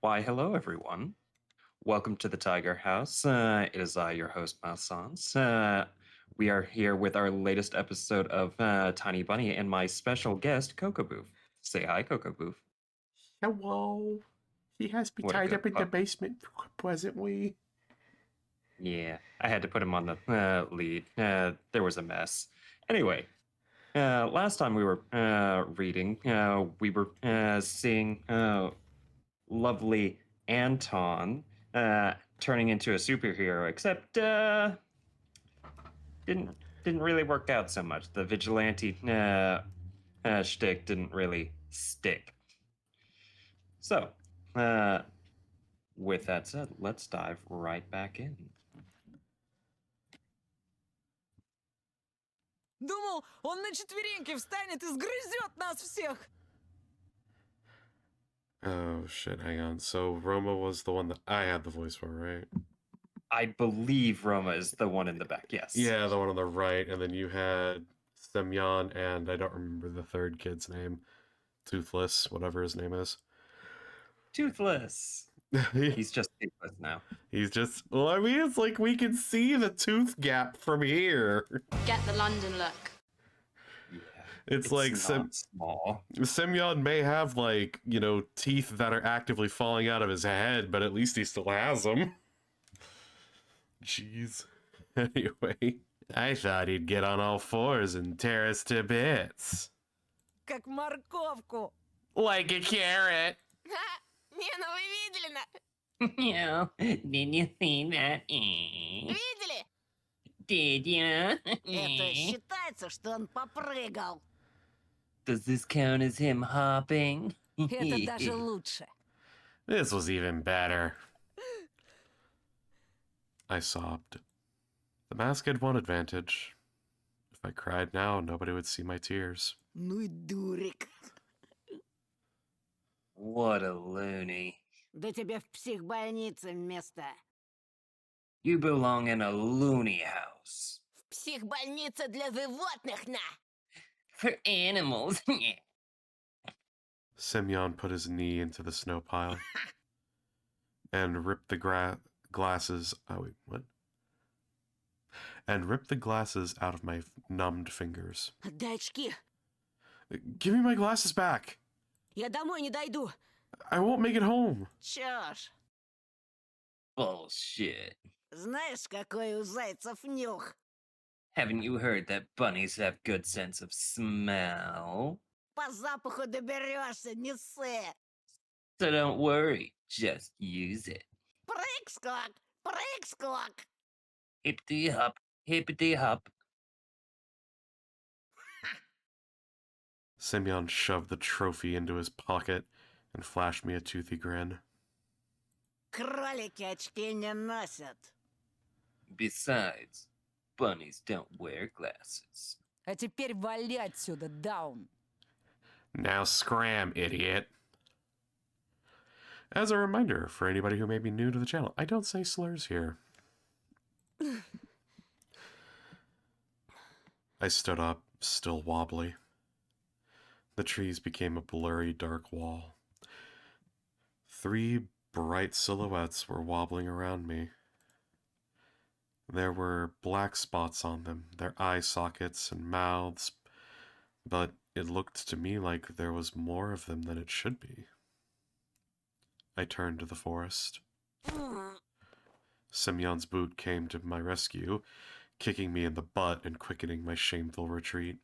Why, hello, everyone. Welcome to the Tiger House. It is I, your host, Malsanz. We are here with our latest episode of Tiny Bunny and my special guest, Coco Boof. Say hi, Coco Boof. Hello. He has me What a tied good up in the basement presently. Yeah, I had to put him on the lead. There was a mess. Anyway, last time we were reading, we were seeing lovely Anton turning into a superhero, except didn't didn't really work out so much. The vigilante shtick didn't really stick. So, with that said, let's dive right back in. Думал, он на четвереньки встанет и сгрызет нас всех. Oh shit, hang on. So Roma was the one that I had the voice for, right? I believe Roma is the one in the back, yes. Yeah, the one on the right, and then you had Semyon and I don't remember the third kid's name. Toothless, whatever his name is. Toothless. He's just toothless now. He's just, well, I mean, it's like we can see the tooth gap from here. Get the London look. Yeah, It's like not small. Semyon may have, like, you know, teeth that are actively falling out of his head, but at least he still has them. Jeez. Anyway, I thought he'd get on all fours and tear us to bits. Как морковку. Like a carrot. Не, ну вы видели Yeah, did you see that? Видели? Did you? Это считается, что он попрыгал. Does this count as him hopping? Это даже лучше. This was even better. I sobbed. The mask had one advantage. If I cried now, nobody would see my tears. Ну и дурик. What a loony. Да тебе в психбольнице место. You belong in a loony house. В психбольнице для животных, на. For animals. Semyon put his knee into the snow pile and ripped the glasses. Oh, wait, what? And ripped the glasses out of my numbed fingers. Отдай очки. Give me my glasses back. Я домой не дойду. I won't make it home. Чё ж. Bullshit. Знаешь, какой у зайцев нюх? Haven't you heard that bunnies have good sense of smell? По запаху доберешься, не ссы. So don't worry, just use it. Прыг-скок, прыг-скок. Hippity hop, hippity hop. Semyon shoved the trophy into his pocket and flashed me a toothy grin. Кролики очки не носят. Besides, bunnies don't wear glasses. А теперь вали отсюда, Даун. Now scram, idiot. As a reminder, for anybody who may be new to the channel, I don't say slurs here. I stood up, still wobbly. The trees became a blurry, dark wall. 3 bright silhouettes were wobbling around me. There were black spots on them, their eye sockets and mouths, but it looked to me like there was more of them than it should be. I turned to the forest. Semyon's boot came to my rescue, kicking me in the butt and quickening my shameful retreat.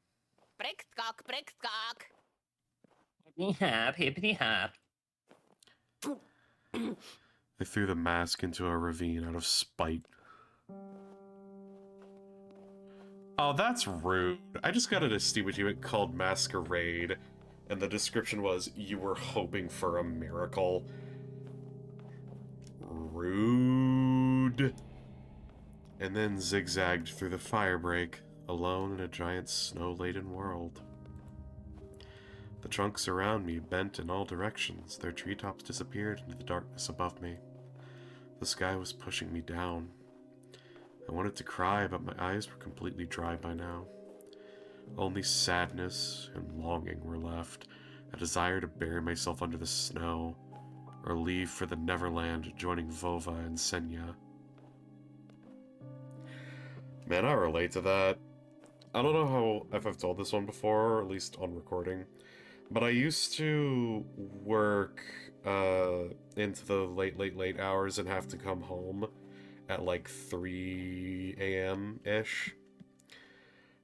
Прыг-скок, прыг-скок. Hippity hop, hippity hop. I threw the mask into a ravine out of spite. Oh, that's rude. I just got a distinguishment called Masquerade, and the description was, you were hoping for a miracle. Rude. And then zigzagged through the firebreak, alone in a giant snow-laden world. The trunks around me bent in all directions, their treetops disappeared into the darkness above me. The sky was pushing me down. I wanted to cry, but my eyes were completely dry by now. Only sadness and longing were left, a desire to bury myself under the snow, or leave for the Neverland, joining Vova and Senya. Man, I relate to that. I don't know if I've told this one before, or at least on recording, but I used to work into the late hours and have to come home at like 3 a.m.-ish.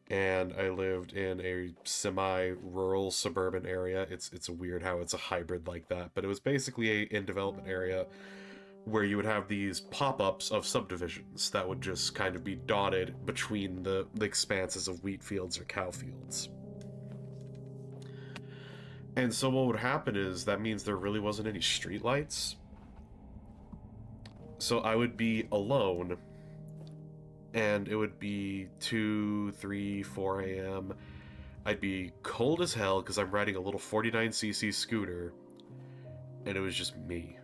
And I lived in a semi-rural suburban area. It's weird how it's a hybrid like that, but it was basically a in-development area where you would have these pop-ups of subdivisions that would just kind of be dotted between the expanses of wheat fields or cow fields. And so what would happen is that means there really wasn't any streetlights. So I would be alone, and it would be 2, 3, 4 a.m. I'd be cold as hell because I'm riding a little 49cc scooter, and it was just me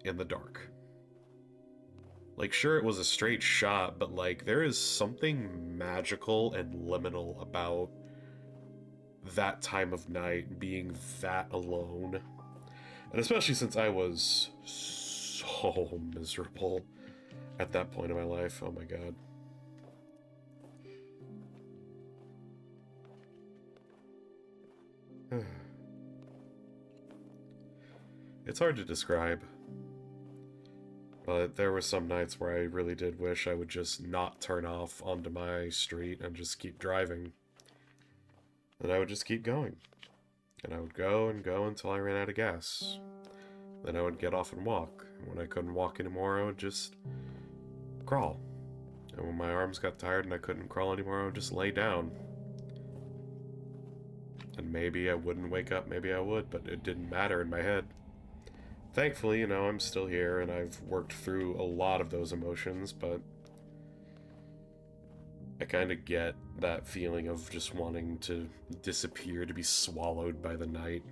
in the dark. Like, sure, it was a straight shot, but like, there is something magical and liminal about that time of night, being that alone. And especially since I was so miserable at that point in my life. Oh my god. It's hard to describe. But there were some nights where I really did wish I would just not turn off onto my street and just keep driving. And I would just keep going. And I would go and go until I ran out of gas. Then I would get off and walk. And when I couldn't walk anymore, I would just crawl. And when my arms got tired and I couldn't crawl anymore, I would just lay down. And maybe I wouldn't wake up, maybe I would, but it didn't matter in my head. Thankfully, you know, I'm still here and I've worked through a lot of those emotions, but I kind of get that feeling of just wanting to disappear, to be swallowed by the night.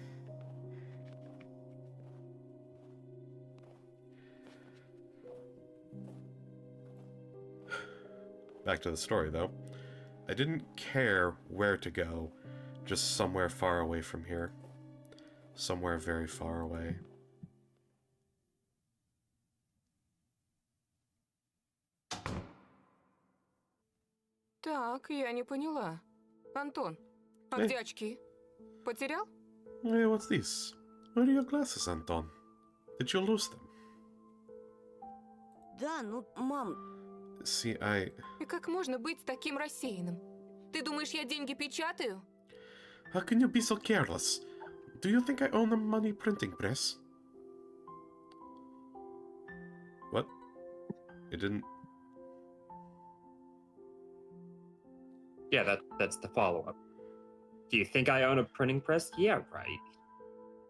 Back to the story, though. I didn't care where to go, just somewhere far away from here. Somewhere very far away. Так, я не поняла. Антон, а где очки? Потерял? Hey, what's this? Where are your glasses, Anton? Did you lose them? Да, ну, мам, See, I... И как можно быть таким рассеянным? Ты думаешь, я деньги печатаю? How can you be so careless? Do you think I own a money printing press? What? It didn't... Yeah, that's the follow-up. Do you think I own a printing press? Yeah, right.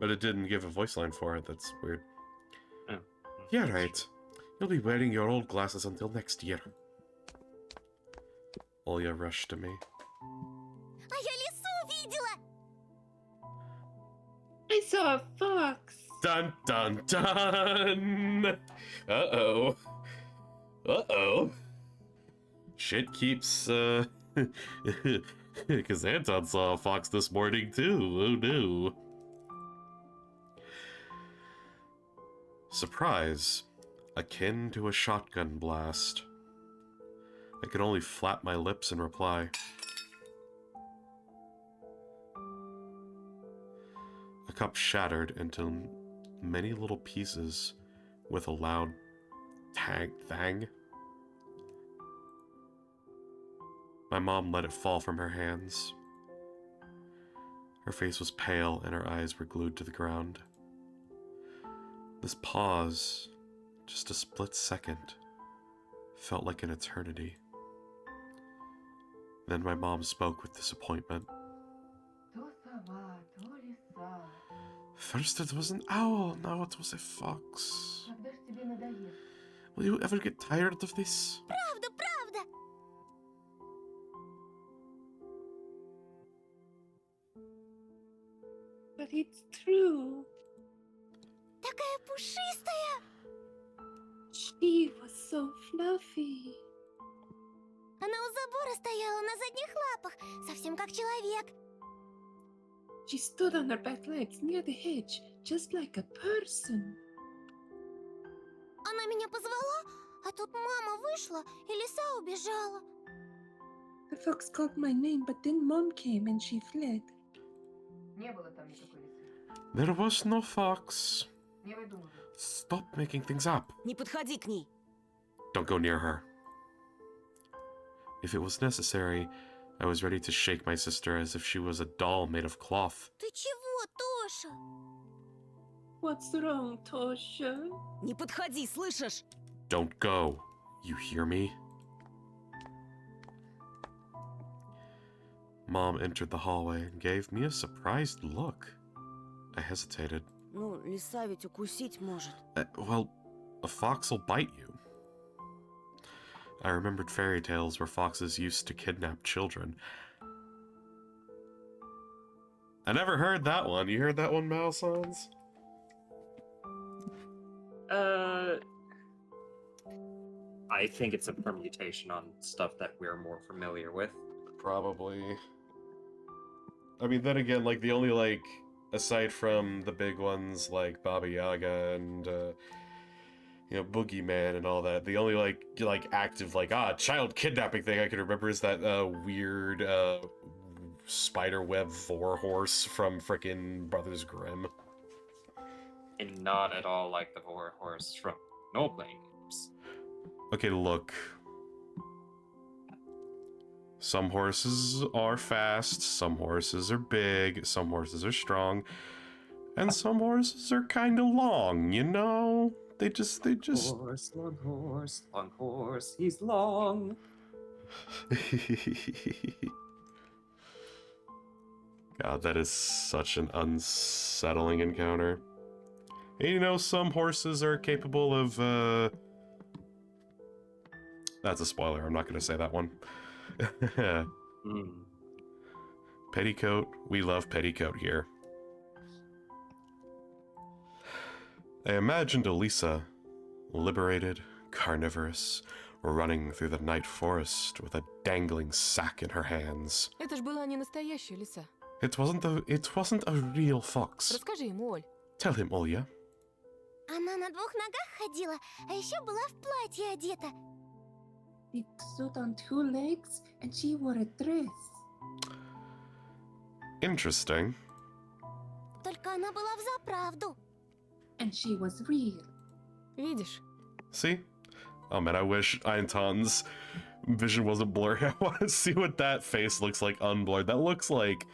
But it didn't give a voice line for it. That's weird. Oh. Yeah, right. You'll be wearing your old glasses until next year. Olya rushed to me. а я лису видела! I saw a fox. Dun dun dun! Uh-oh. Uh-oh. Shit keeps, because Anton saw a fox this morning, too. Oh, no. Surprise. Akin to a shotgun blast. I could only flap my lips in reply. A cup shattered into many little pieces with a loud thang. My mom let it fall from her hands. Her face was pale and her eyes were glued to the ground. This pause, just a split second, felt like an eternity. Then my mom spoke with disappointment. First it was an owl, now it was a fox. Will you ever get tired of this? Правда, правда! But it's true. Такая пушистая! She was so fluffy. Она у забора стояла на задних лапах, совсем как человек. She stood on her back legs near the hedge, just like a person. Она меня позвала, а тут мама вышла, и лиса убежала. The fox called my name, but then Mom came and she fled. Не было там никакой лисы. There was no fox. Не выдумывай. Stop making things up. Не подходи к ней. Don't go near her. If it was necessary, I was ready to shake my sister as if she was a doll made of cloth. Ты чего, Тоша? What's wrong, Tosha? Не подходи, слышишь? Don't go. You hear me? Mom entered the hallway and gave me a surprised look. I hesitated. Ну, лиса ведь укусить может. Well, a fox will bite you. I remembered fairy tales where foxes used to kidnap children. I never heard that one. You heard that one, Malsanz? I think it's a permutation on stuff that we're more familiar with. Probably. I mean, then again, like, the only, like, aside from the big ones like Baba Yaga and, you know, Boogeyman and all that, the only, like active, like, child kidnapping thing I can remember is that, weird, spiderweb vor horse from frickin' Brothers Grimm. And not at all like the Horror Horse from No Playing Games. Okay, look. Some horses are fast, some horses are big, some horses are strong, and some horses are kind of long, you know? They just... Horse, long horse, he's long. God, that is such an unsettling encounter. And you know, some horses are capable of, That's a spoiler, I'm not gonna say that one. Petticoat, we love Petticoat here. I imagined Elisa, liberated, carnivorous, running through the night forest with a dangling sack in her hands. Это ж была не настоящая лиса. It wasn't a real fox. Расскажи ему, Оль. Tell him, Olya. Она на двух ногах ходила, а еще была в платье одета. It stood on two legs and she wore a dress. Interesting. Только она была взаправду. And she was real. Видишь? See? Oh man, I wish Einton's vision wasn't blurry. I want to see what that face looks like unblurred. That looks like...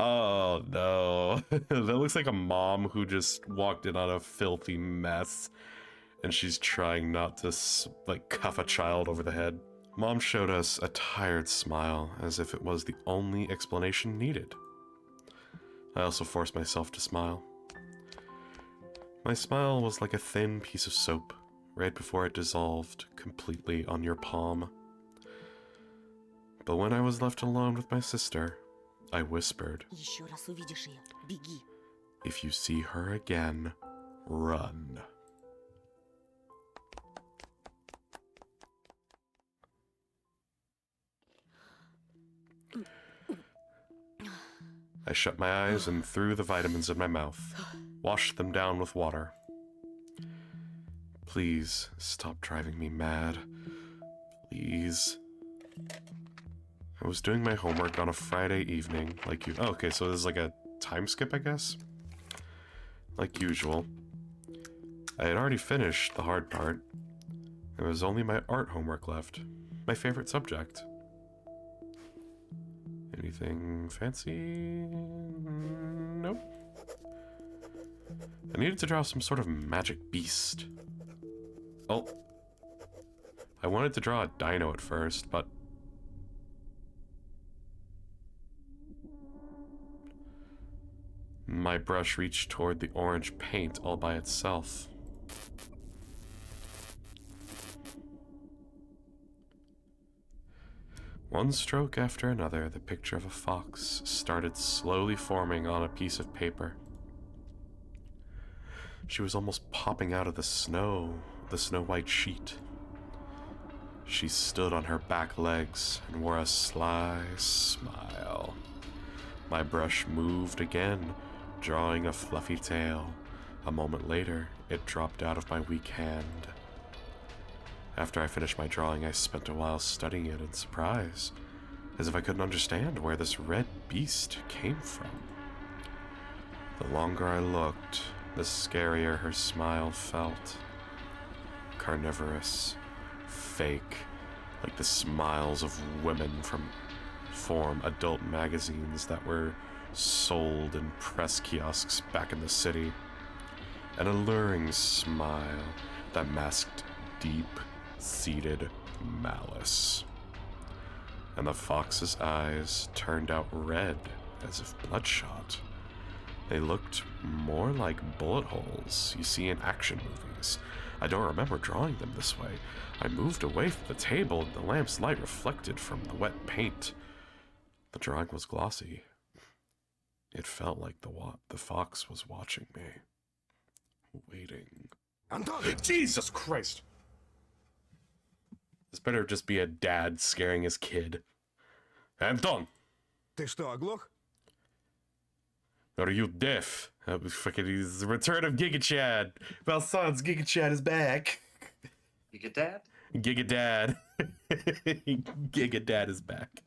Oh no. That looks like a mom who just walked in on a filthy mess. And she's trying not to, like, cuff a child over the head. Mom showed us a tired smile, as if it was the only explanation needed. I also forced myself to smile. My smile was like a thin piece of soap, right before it dissolved completely on your palm. But when I was left alone with my sister, I whispered, Еще раз увидишь ее, беги. "If you see her again, run." I shut my eyes and threw the vitamins in my mouth, washed them down with water. Please stop driving me mad. Please. I was doing my homework on a Friday evening, like you. Oh, okay, so this is like a time skip, I guess? Like usual. I had already finished the hard part. There was only my art homework left. My favorite subject. Anything fancy? Nope. I needed to draw some sort of magic beast. Oh. I wanted to draw a dino at first, but... my brush reached toward the orange paint all by itself. One stroke after another, the picture of a fox started slowly forming on a piece of paper. She was almost popping out of the snow-white sheet. She stood on her back legs and wore a sly smile. My brush moved again, drawing a fluffy tail. A moment later, it dropped out of my weak hand. After I finished my drawing, I spent a while studying it in surprise, as if I couldn't understand where this red beast came from. The longer I looked, the scarier her smile felt. Carnivorous, fake, like the smiles of women from adult magazines that were sold in press kiosks back in the city. An alluring smile that masked deep-seated malice. And the fox's eyes turned out red as if bloodshot. They looked more like bullet holes you see in action movies. I don't remember drawing them this way. I moved away from the table and the lamp's light reflected from the wet paint. The drawing was glossy. It felt like the fox was watching me. Waiting. Антон! Jesus Christ! This better just be a dad scaring his kid. Anton! Ты что, оглох? Are you deaf? Fucking the return of Giga Chad. Malsanz, Giga Chad is back. Giga Dad? Giga Dad. Giga Dad is back.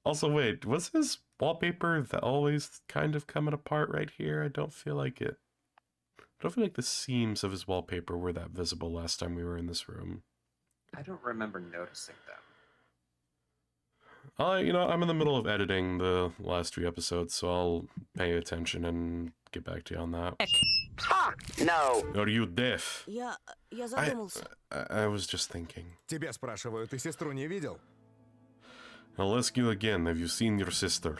Also, wait, was his wallpaper always kind of coming apart right here? I don't feel like it. I don't feel like the seams of his wallpaper were that visible last time we were in this room. I don't remember noticing them. I'm in the middle of editing the last 3 episodes, so I'll pay attention and get back to you on that. No. Are you deaf? Я задумался. I was just thinking. Тебя спрашиваю, ты сестру не видел? I'll ask you again, have you seen your sister?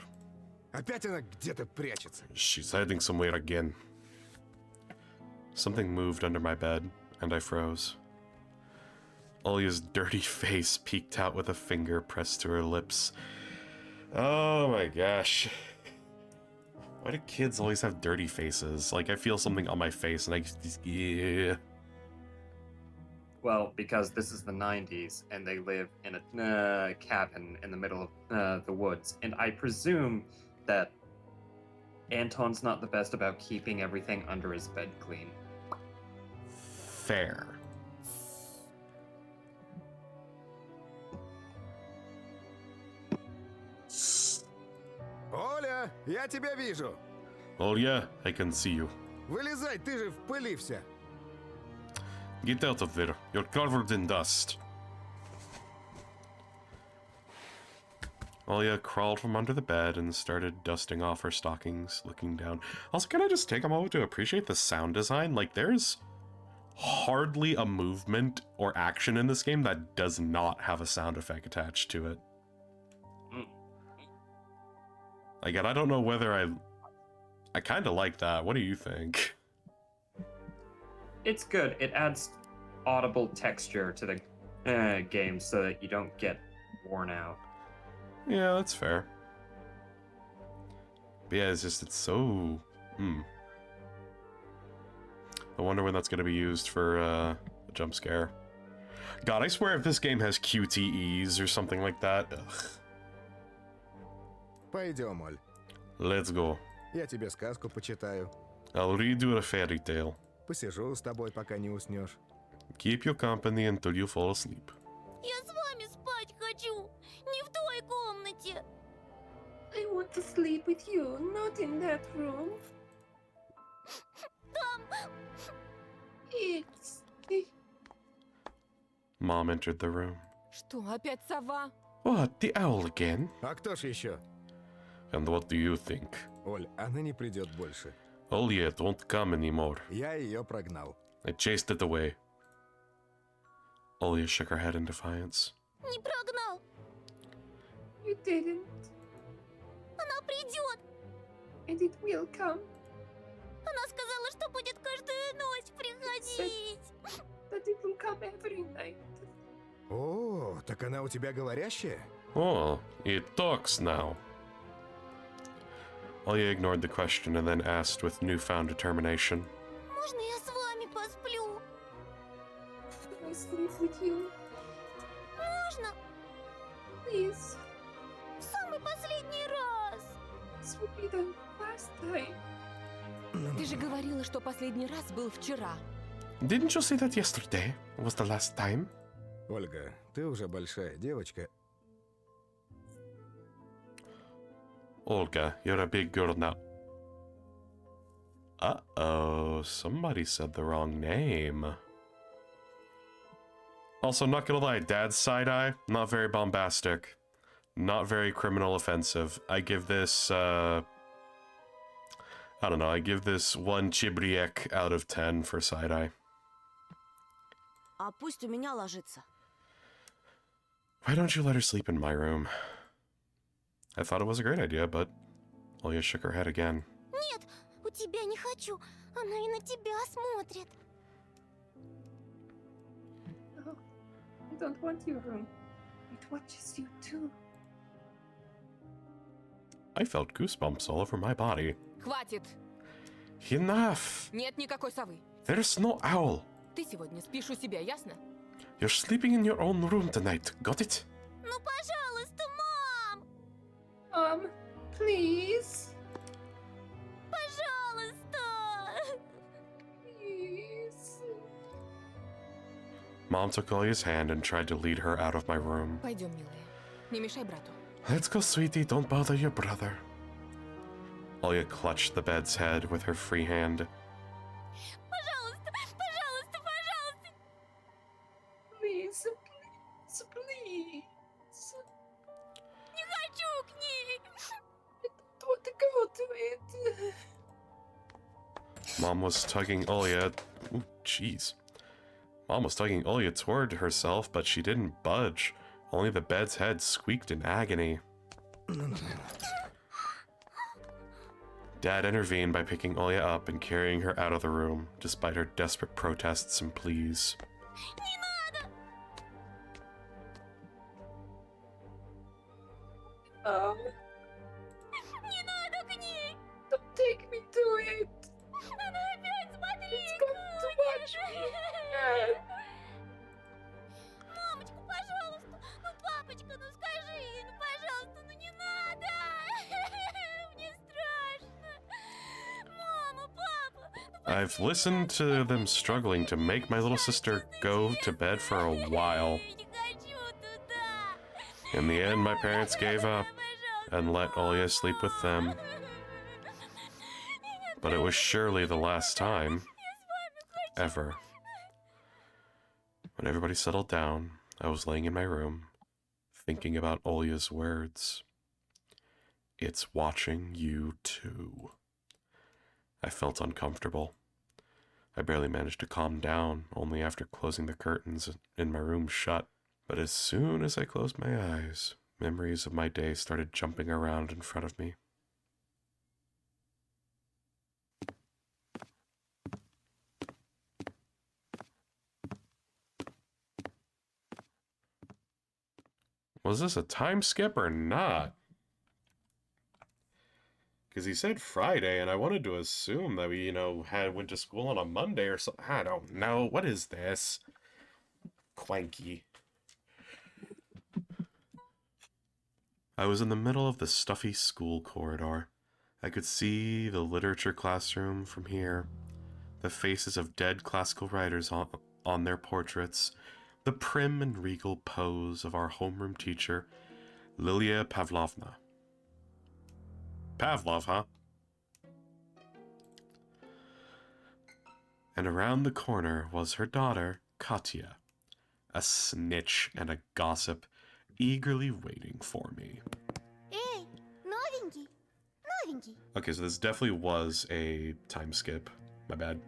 Опять она где-то прячется. She's hiding somewhere again. Something moved under my bed, and I froze. Olya's dirty face peeked out with a finger pressed to her lips. Oh my gosh. Why do kids always have dirty faces? Like, I feel something on my face and I just, yeah. Well, because this is the 90s and they live in a cabin in the middle of the woods. And I presume that Anton's not the best about keeping everything under his bed clean. Fair. Оля, я тебя вижу. Olya, I can see you. Вылезай, ты же в пыли вся. Get out of there. You're covered in dust. Olya crawled from under the bed and started dusting off her stockings, looking down. Also, can I just take a moment to appreciate the sound design? Like, there's hardly a movement or action in this game that does not have a sound effect attached to it. Again, I don't know whether I kind of like that. What do you think? It's good. It adds audible texture to the game so that you don't get worn out. Yeah, that's fair. But yeah, it's so... I wonder when that's going to be used for a jump scare. God, I swear if this game has QTEs or something like that... Ugh. Пойдем, Оль. Let's go. Я тебе сказку почитаю. I'll read you a fairy tale. Посижу с тобой, пока не уснешь. Keep you company until you fall asleep. Я с вами спать хочу, не в той комнате. I want to sleep with you, not in that room. Там... It's... Mom entered the room. Что, опять сова? What, the owl again? А кто ж еще? And what do you think? Оль, она не придет больше. Olya, it won't come anymore. Я ее прогнал. I chased it away. Olya shook her head in defiance. Не прогнал. You didn't, Она придет. and it will come. Она сказала, что будет каждую ночь приходить. That it will come every night. О, так она у тебя говорящая? Oh, it talks now. Olya ignored the question and then asked with newfound determination. Можно я с вами посплю? Can I sleep with you? Можно? Please. В самый последний раз. This will be the last time. Ты же говорила, что последний раз был вчера. Didn't you say that yesterday was the last time? Ольга, ты уже большая девочка. Olga, you're a big girl now. Uh-oh, somebody said the wrong name. Also, not gonna lie, Dad's side-eye, not very bombastic. Not very criminal offensive. I give this, I don't know, I give this 1 chibriek out of 10 for side-eye. А пусть у меня ложится. Why don't you let her sleep in my room? I thought it was a great idea, but Olya shook her head again. Нет, у тебя не хочу. Она и на тебя смотрит. No, I don't want your room. It watches you too. I felt goosebumps all over my body. Хватит! Enough! Нет никакой совы. There's no owl. Ты сегодня спишь у себя, ясно? You're sleeping in your own room tonight, got it? Ну, пожалуйста, мам! Please. Пожалуйста! Please. Mom took Olya's hand and tried to lead her out of my room. Пойдем, милая. Не мешай брату. Let's go, sweetie, don't bother your brother. Olya clutched the bed's head with her free hand. Пожалуйста, пожалуйста, пожалуйста! Please, please, please. Не хочу к ней! Don't want to go to it. Mom was tugging Olya. Ooh, jeez. Mom was tugging Olya toward herself, but she didn't budge. Only the bed's head squeaked in agony. Dad intervened by picking Olya up and carrying her out of the room, despite her desperate protests and pleas. Не надо! Не надо к ней! Don't take me to it. Она опять смотреть It's going to watch me. Мамочка, пожалуйста! Ну, папочка, ну скажи ей, ну, пожалуйста, ну не надо! Мне страшно! Мама, папа! Ну, I've listened to them struggling to make my little sister go to bed for a while. я не хочу туда! In the end, my parents gave up Пожалуйста, and let Olya sleep with them. But it was surely the last time, ever. When everybody settled down, I was laying in my room, thinking about Olya's words. It's watching you too. I felt uncomfortable. I barely managed to calm down, only after closing the curtains in my room shut. But as soon as I closed my eyes, memories of my day started jumping around in front of me. Was this a time skip or not? Because he said Friday, and I wanted to assume that we, went to school on a Monday or something. I don't know. What is this? Clanky. I was in the middle of the stuffy school corridor. I could see the literature classroom from here, the faces of dead classical writers on their portraits, the prim and regal pose of our homeroom teacher, Lilia Pavlovna. Pavlov, huh? And around the corner was her daughter, Katya, a snitch and a gossip, eagerly waiting for me. Эй, новенький, новенький. Okay, so this definitely was a time skip. My bad.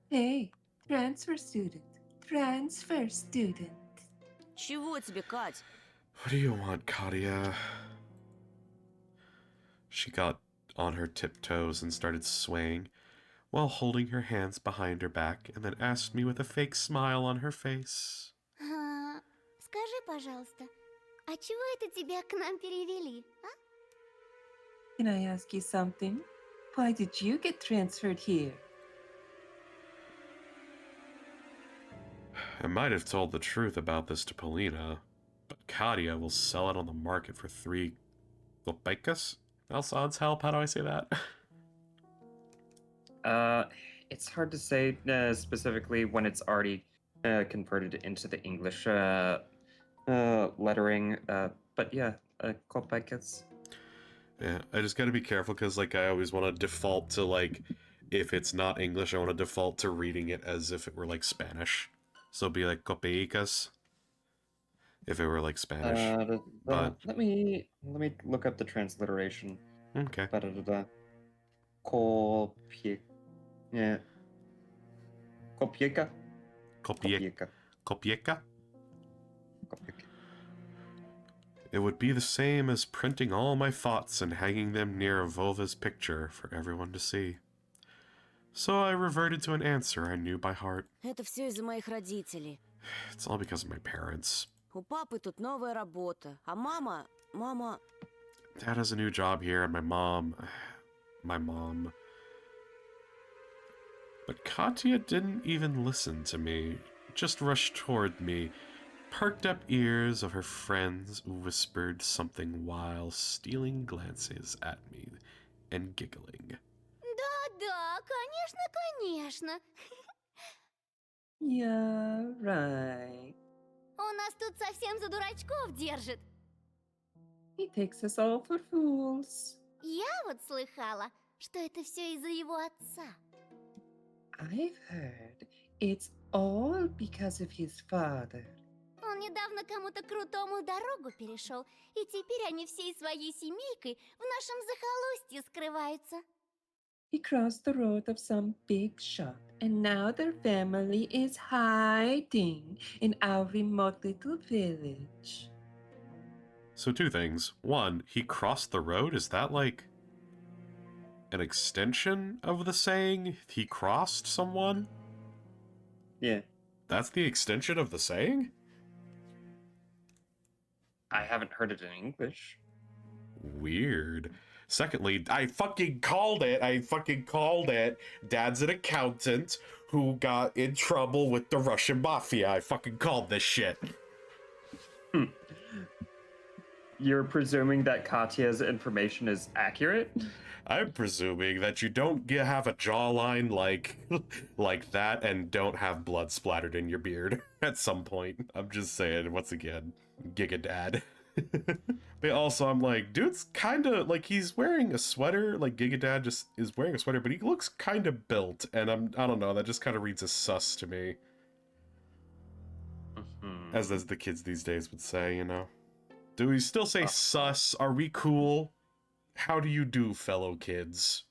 Hey, transfer student. Transfer student. Чего тебе, Кать? What do you want, Katya? She got on her tiptoes and started swaying, while holding her hands behind her back, and then asked me with a fake smile on her face. Скажи, пожалуйста, а чего это тебя к нам перевели, а? Can I ask you something? Why did you get transferred here? I might have told the truth about this to Polina, but Katya will sell it on the market for 3 kopeikas? Malsanz help? How do I say that? It's hard to say specifically when it's already converted into the English lettering. But yeah, Kopekes. Yeah, I just gotta be careful because, like, I always want to default to, like, if it's not English, I want to default to reading it as if it were, like, Spanish. So it'd be like copeicas if it were, like, Spanish. But- Let me look up the transliteration. Okay. Da-da-da-da. Kopie... Yeah. Kopieka? Copieka. Kopieka. It would be the same as printing all my thoughts and hanging them near a Volva's picture for everyone to see. So I reverted to an answer I knew by heart. Это все из-за моих родителей. It's all because of my parents. У папы тут новая работа, а мама... Dad has a new job here, and my mom... But Katya didn't even listen to me, just rushed toward me, perked up ears of her friends whispered something while stealing glances at me and giggling. Да-да, конечно. Yeah, right. Он нас тут совсем за дурачков держит. He takes us all for fools. Я вот слыхала, что это все из-за его отца. I've heard it's all because of his father. Он недавно кому-то крутому дорогу перешел, и теперь они всей своей семейкой в нашем захолустье скрываются. He crossed the road of some big shop, and now their family is hiding in our remote little village. So two things. One, he crossed the road. Is that like an extension of the saying he crossed someone? Yeah. That's the extension of the saying? I haven't heard it in English. Weird. Secondly, I fucking called it. Dad's an accountant who got in trouble with the Russian mafia. I fucking called this shit. You're presuming that Katya's information is accurate? I'm presuming that you don't have a jawline like that and don't have blood splattered in your beard at some point. I'm just saying, once again, Giga Dad. But also, I'm like, dude's kind of like he's wearing a sweater. Like Giga Dad just is wearing a sweater, but he looks kind of built, and I don't know. That just kind of reads as sus to me, as the kids these days would say. You know, do we still say sus? Are we cool? How do you do, fellow kids?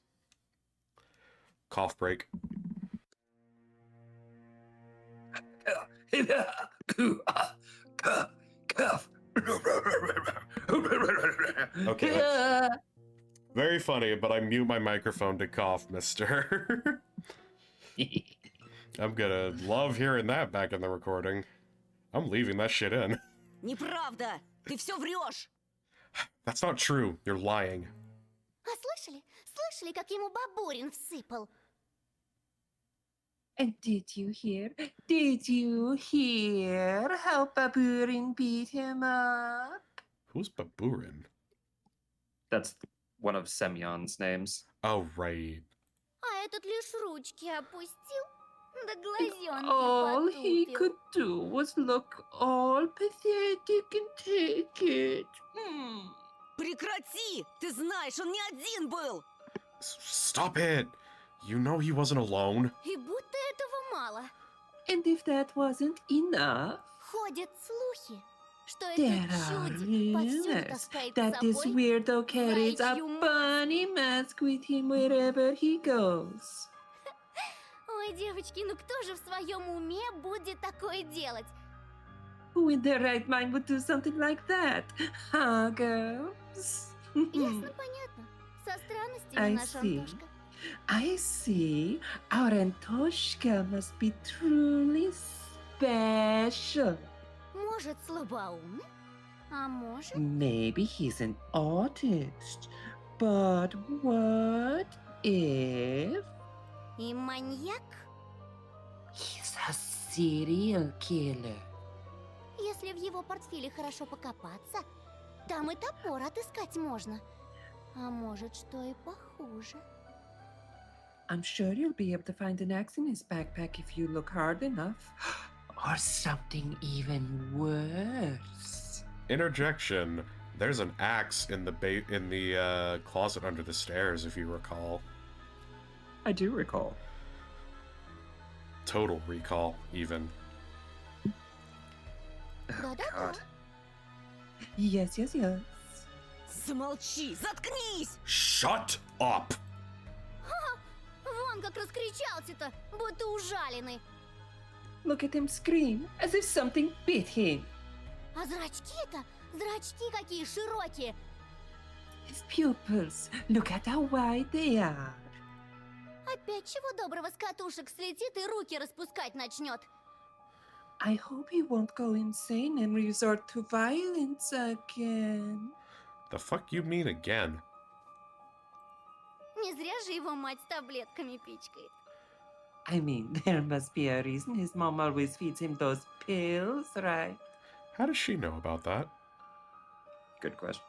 Cough break. Okay, that's very funny, but I mute my microphone to cough, mister. I'm gonna love hearing that back in the recording. I'm leaving that shit in. Неправда! Ты все врешь! That's not true. You're lying. А слышали? Слышали, как ему Бабурин всыпал? And did you hear how Baburin beat him up? Who's Baburin? That's one of Semyon's names. Oh, right. А этот лишь ручки опустил, да глазенки All he потупил. could do was look all pathetic and take it. Прекрати! Ты знаешь, он не один был! Stop it! You know he wasn't alone. И будто этого мало. And if that wasn't enough, Ходят слухи, что there этот are чудик повсюду rumors таскает с that this собой weirdo carries a заячью маску. bunny mask with him wherever he goes. Ой, девочки, ну кто же в своем уме будет такое делать? Who in their right mind would do something like that? Huh, girls? Ясно, понятно. Со странностями I наш see. Антошка. I see. Our Antoshka must be truly special. Может, слабоумный? А может... Maybe he's an artist. But what if И маньяк? he's a serial killer? Если в его портфеле хорошо покопаться, там и топор отыскать можно. А может, что и похуже. I'm sure you'll be able to find an axe in his backpack if you look hard enough. Or something even worse. Interjection. There's an axe in the closet under the stairs, if you recall. I do recall. Total recall, even. Да-да-да. Yes, yes, yes. Замолчи, заткнись! Shut up! Вон как раскричался-то, будто ужаленный. Look at him scream as if something bit him. А зрачки-то, зрачки какие широкие. His pupils, look at how wide they are. Опять чего доброго с катушек слетит и руки распускать начнет. I hope he won't go insane and resort to violence again. The fuck you mean again? Не зря же его мать с таблетками пичкает. I mean, there must be a reason his mom always feeds him those pills, right? How does she know about that? Good question.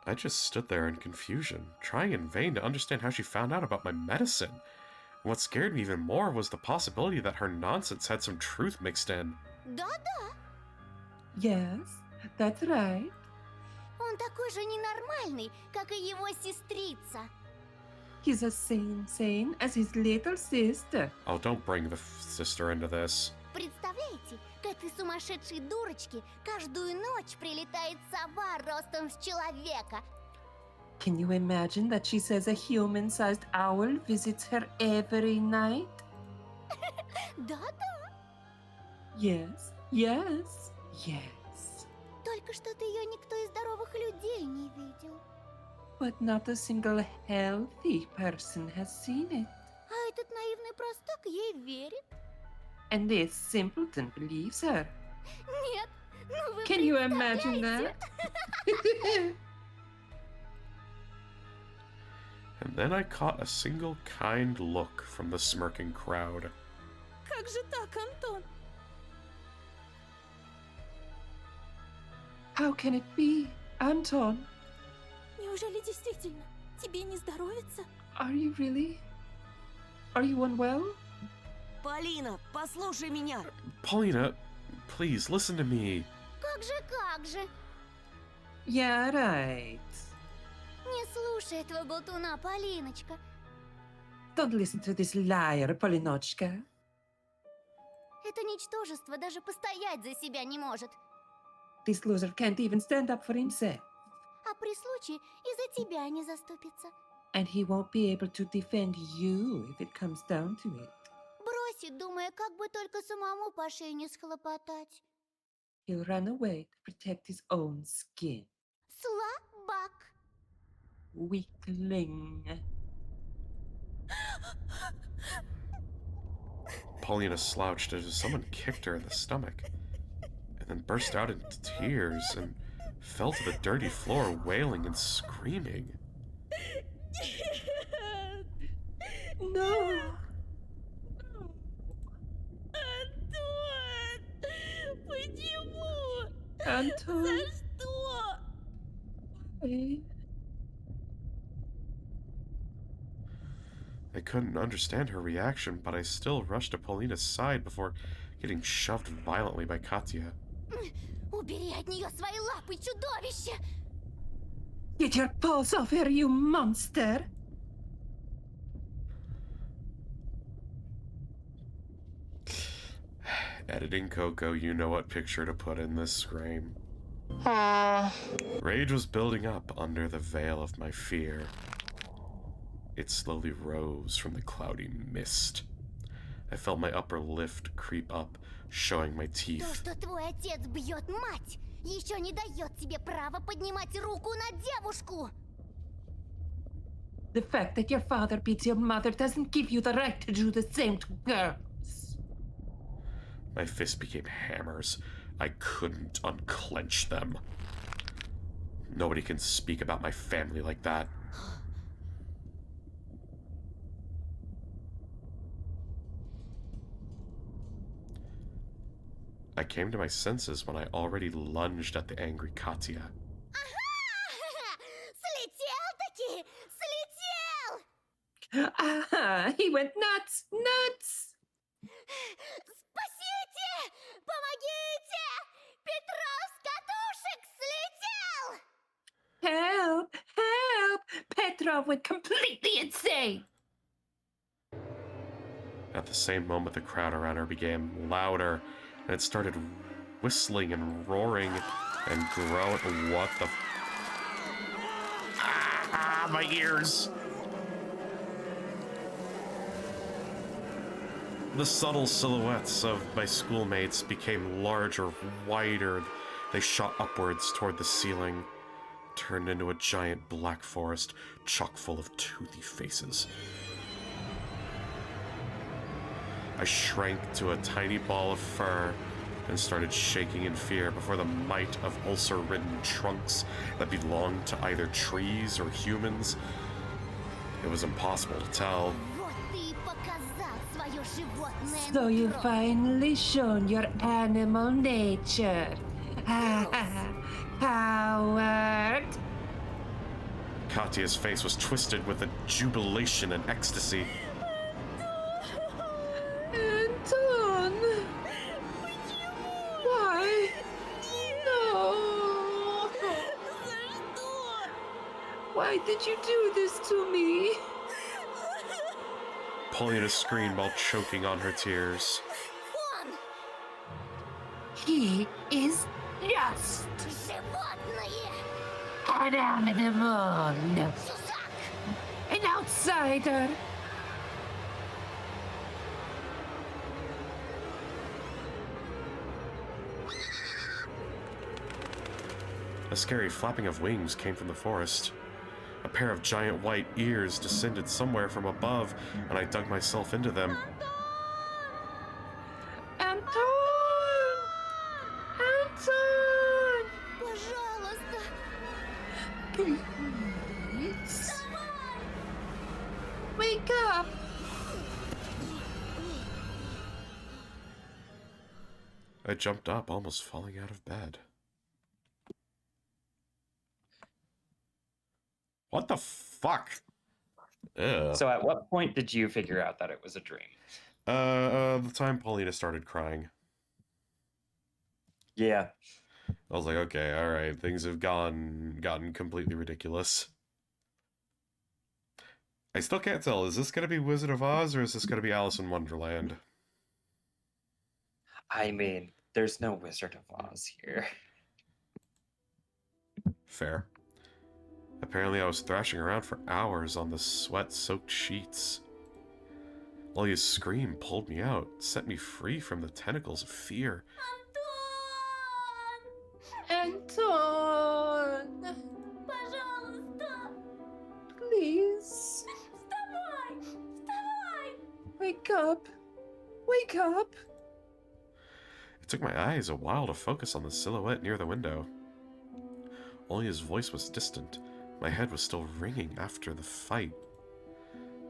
I just stood there in confusion, trying in vain to understand how she found out about my medicine. And what scared me even more was the possibility that her nonsense had some truth mixed in. Да-да, Yes, that's right. он такой же ненормальный, как и его сестрица. He's as sane as his little sister. Oh, don't bring the sister into this. Представляете, к этой сумасшедшей дурочке каждую ночь прилетает сова ростом с человека. Can you imagine that she says a human-sized owl visits her every night? Да-да, Yes, yes, yes. только что-то ее никто из здоровых людей не видел. But not a single healthy person has seen it. А этот наивный простак ей верит. And this simpleton believes her. Нет, ну вы Can you imagine представляете? that? And then I caught a single kind look from the smirking crowd. Как же так, Антон? How can it be, Anton? Неужели действительно тебе не здоровится? Are you really? Are you unwell? Полина, послушай меня! Paulina, please listen to me. Как же? Yeah, right. Не слушай этого болтуна, Полиночка. Don't listen to this liar, Polinochka. Это ничтожество даже постоять за себя не может. This loser can't even stand up for himself. А при случае и за тебя не заступится. And he won't be able to defend you if it comes down to it. Бросит, думая, как бы только самому по шее не схлопотать. He'll run away to protect his own skin. Слабак. Weakling. Paulina slouched as if someone kicked her in the stomach, and then burst out into tears and fell to the dirty floor, wailing and screaming. No! Антон! Почему? Anton! Что? I couldn't understand her reaction, but I still rushed to Paulina's side before getting shoved violently by Katya. Убери от нее свои лапы, чудовище! Get your paws off her, you monster! Editing Coco, you know what picture to put in this scream. Rage was building up under the veil of my fear. It slowly rose from the cloudy mist. I felt my upper lip creep up, showing my То, teeth. что твой отец бьет мать, еще не дает тебе права поднимать руку на девушку! The fact that your father beats your mother doesn't give you the right to do the same to girls. My fists became hammers. I couldn't unclench them. Nobody can speak about my family like that. I came to my senses when I already lunged at the angry Katya. Ага! Слетел-таки! He went nuts! Nuts! Спасите! Помогите! Петро с катушек слетел! Help! Help! Petrov went completely insane! At the same moment, the crowd around her became louder, and it started whistling and roaring and growing. What the? My ears! The subtle silhouettes of my schoolmates became larger, wider. They shot upwards toward the ceiling, turned into a giant black forest, chock full of toothy faces. I shrank to a tiny ball of fur and started shaking in fear before the might of ulcer-ridden trunks that belonged to either trees or humans. It was impossible to tell. Вот ты и показал свое животное So you нутро. finally shown your animal nature. Howard! Katya's face was twisted with a jubilation and ecstasy. Anton! Why? No! Why did you do this to me? Paulina screamed while choking on her tears. Он He is just животное! an animal, Чужак! an outsider. A scary flapping of wings came from the forest. A pair of giant white ears descended somewhere from above, and I dug myself into them. Anton! Anton! Пожалуйста! Please. Wake up! I jumped up, almost falling out of bed. What the fuck? Ugh. So at what point did you figure out that it was a dream? The time Paulina started crying. Yeah. I was like, okay, alright, things have gotten completely ridiculous. I still can't tell, is this gonna be Wizard of Oz or is this gonna be Alice in Wonderland? I mean, there's no Wizard of Oz here. Fair. Apparently I was thrashing around for hours on the sweat-soaked sheets. Olia's scream pulled me out, set me free from the tentacles of fear. Anton! Пожалуйста! Please. Вставай! Вставай! Wake up. Wake up. It took my eyes a while to focus on the silhouette near the window. Olia's voice was distant. My head was still ringing after the fight.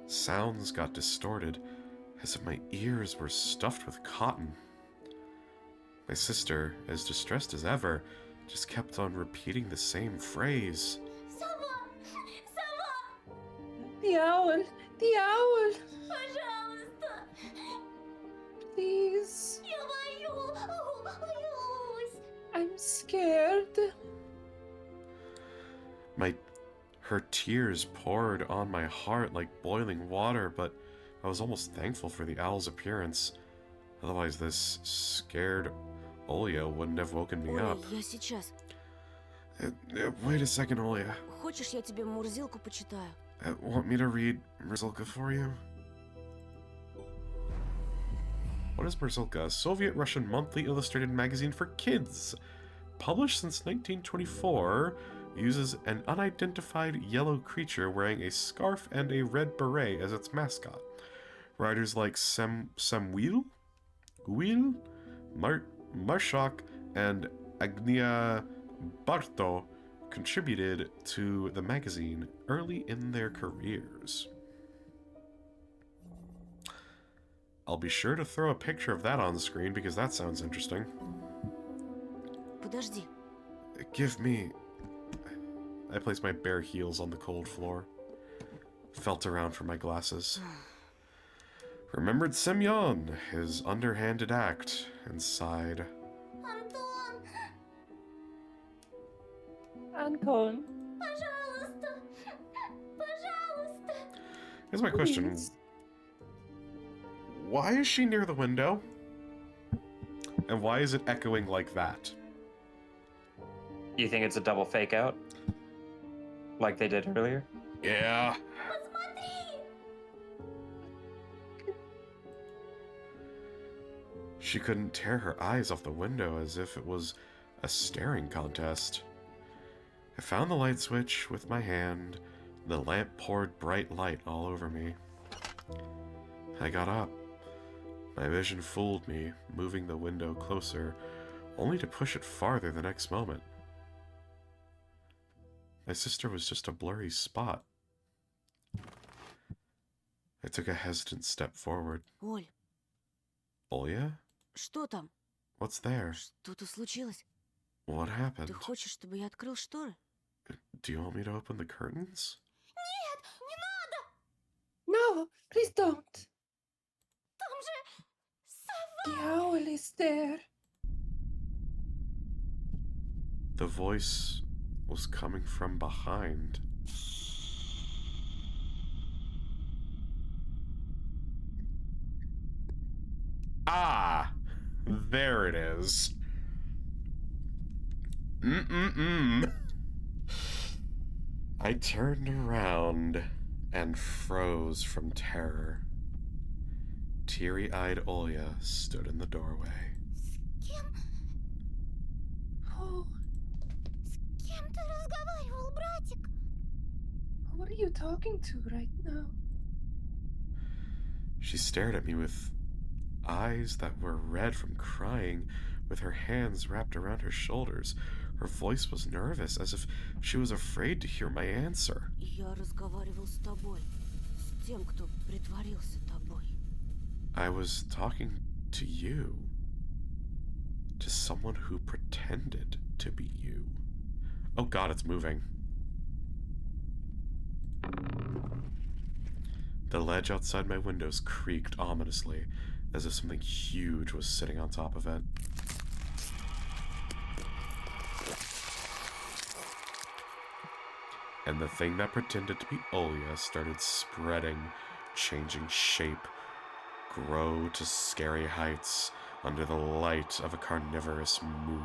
Sounds got distorted, as if my ears were stuffed with cotton. My sister, as distressed as ever, just kept on repeating the same phrase. Сова! Сова! The owl. The owl. Пожалуйста! Please. Я боюсь! I'm scared. Her tears poured on my heart like boiling water, but I was almost thankful for the owl's appearance. Otherwise, this scared Olia wouldn't have woken me Ой, up. я сейчас. Wait a second, Olia. Хочешь, я тебе Мурзилку почитаю? Want me to read Mrzilka for you? What is Mrzilka? A Soviet-Russian monthly illustrated magazine for kids. Published since 1924, uses an unidentified yellow creature wearing a scarf and a red beret as its mascot. Writers like Samuil, Guil, Marshak, and Agnia Barto contributed to the magazine early in their careers. I'll be sure to throw a picture of that on the screen because that sounds interesting. Подожди. Give me... I place my bare heels on the cold floor. Felt around for my glasses. Remembered Semyon, his underhanded act, and sighed. Антон, Anton, пожалуйста, пожалуйста. Here's my question. please. Why is she near the window? And why is it echoing like that? You think it's a double fake out? Like they did earlier? Yeah. Посмотри. She couldn't tear her eyes off the window as if it was a staring contest. I found the light switch with my hand. The lamp poured bright light all over me. I got up. My vision fooled me, moving the window closer, only to push it farther the next moment. My sister was just a blurry spot. I took a hesitant step forward. Оль, Olya? что там? What's there? Что-то случилось? What happened? Ты хочешь, чтобы я открыл шторы? Do you want me to open the curtains? Нет, не надо. No, please don't. Там же сова. The owl is there. The voice was coming from behind. Ah! There it is. I turned around and froze from terror. Teary-eyed Olya stood in the doorway. С кем? Who, С кем ты разговаривал, братик? who are you talking to right now? She stared at me with eyes that were red from crying, with her hands wrapped around her shoulders. Her voice was nervous, as if she was afraid to hear my answer. Я разговаривал с тобой. С тем, кто притворился тобой. I was talking to you. To someone who pretended to be you. Oh god, it's moving. The ledge outside my windows creaked ominously, as if something huge was sitting on top of it. And the thing that pretended to be Olya started spreading, changing shape, grow to scary heights under the light of a carnivorous moon.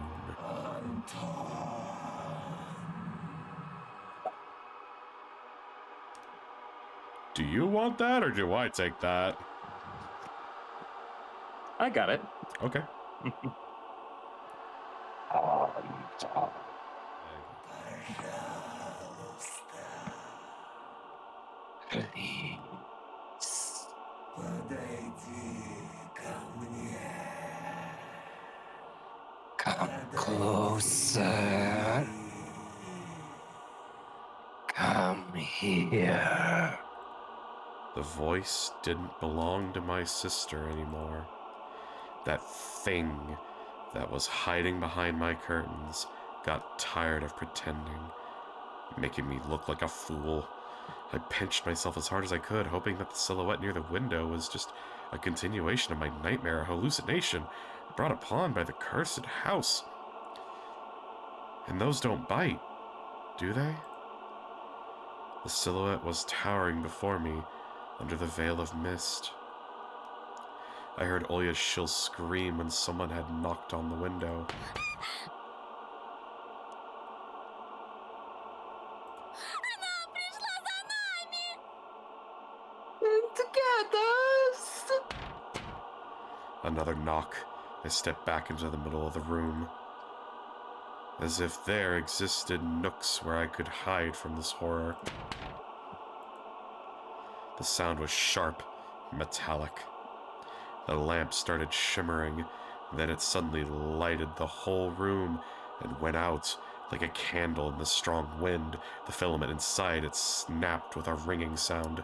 Do you want that, or do I take that? I got it. Okay. Come closer. Come here. The voice didn't belong to my sister anymore. That thing that was hiding behind my curtains got tired of pretending, making me look like a fool. I pinched myself as hard as I could, hoping that the silhouette near the window was just a continuation of my nightmare, a hallucination brought upon by the cursed house. And those don't bite, do they? The silhouette was towering before me under the veil of mist. I heard Olya's shrill scream when someone had knocked on the window. Она пришла за нами. And together. Another knock. I stepped back into the middle of the room. As if there existed nooks where I could hide from this horror. The sound was sharp, metallic. The lamp started shimmering, then it suddenly lighted the whole room and went out like a candle in the strong wind. The filament inside it snapped with a ringing sound.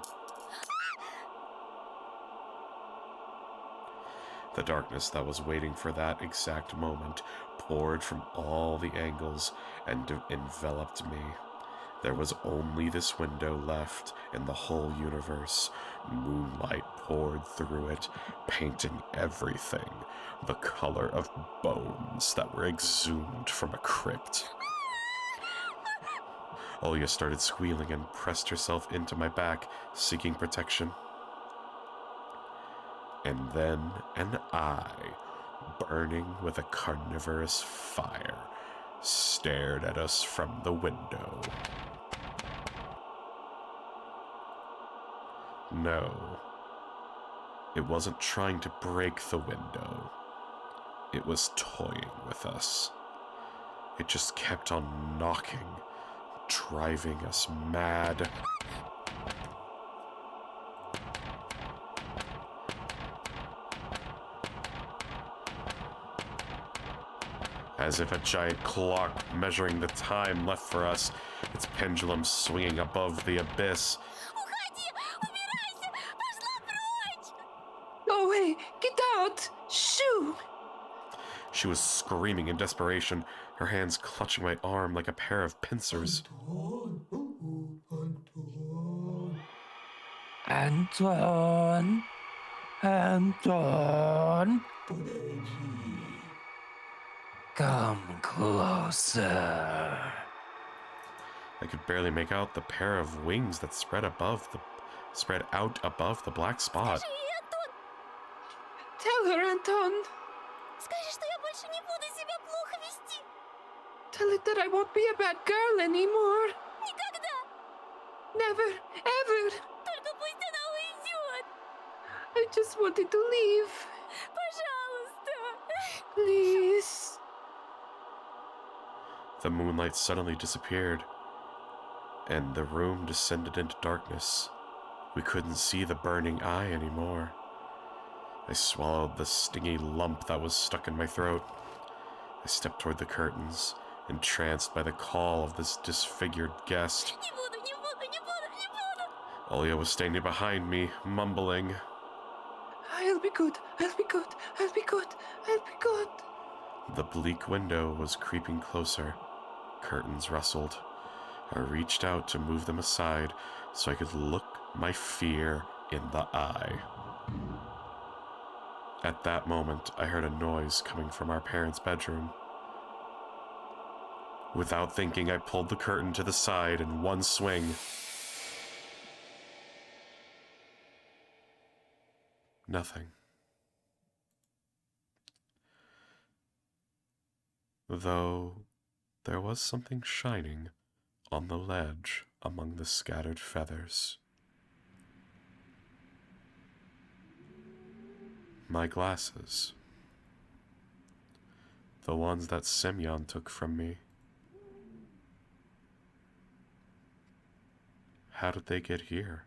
The darkness that was waiting for that exact moment poured from all the angles and enveloped me. There was only this window left in the whole universe. Moonlight poured through it, painting everything the color of bones that were exhumed from a crypt. Olya started squealing and pressed herself into my back, seeking protection. And then an eye, burning with a carnivorous fire, stared at us from the window. No, it wasn't trying to break the window. It was toying with us. It just kept on knocking, driving us mad. As if a giant clock measuring the time left for us, its pendulum swinging above the abyss. Уходи! Убирайся! Пошла прочь! Go away! Get out! Shoo! She was screaming in desperation, her hands clutching my arm like a pair of pincers. Anton! Anton! Come closer. I could barely make out the pair of wings that spread out above the black spot. Скажи ей, Антон! Tell her, Anton. Скажи, что я больше не буду себя плохо вести! Tell it that I won't be a bad girl anymore. Никогда! Never, ever. Только пусть она уйдет! I just wanted to leave. Пожалуйста! Please. The moonlight suddenly disappeared, and the room descended into darkness. We couldn't see the burning eye anymore. I swallowed the stingy lump that was stuck in my throat. I stepped toward the curtains, entranced by the call of this disfigured guest. Не буду, не буду, не буду, не буду! Olya was standing behind me, mumbling. I'll be good. I'll be good. I'll be good. I'll be good. The bleak window was creeping closer. Curtains rustled. I reached out to move them aside so I could look my fear in the eye. At that moment, I heard a noise coming from our parents' bedroom. Without thinking, I pulled the curtain to the side in one swing. Nothing. Though there was something shining on the ledge among the scattered feathers. My glasses. The ones that Semyon took from me. How did they get here?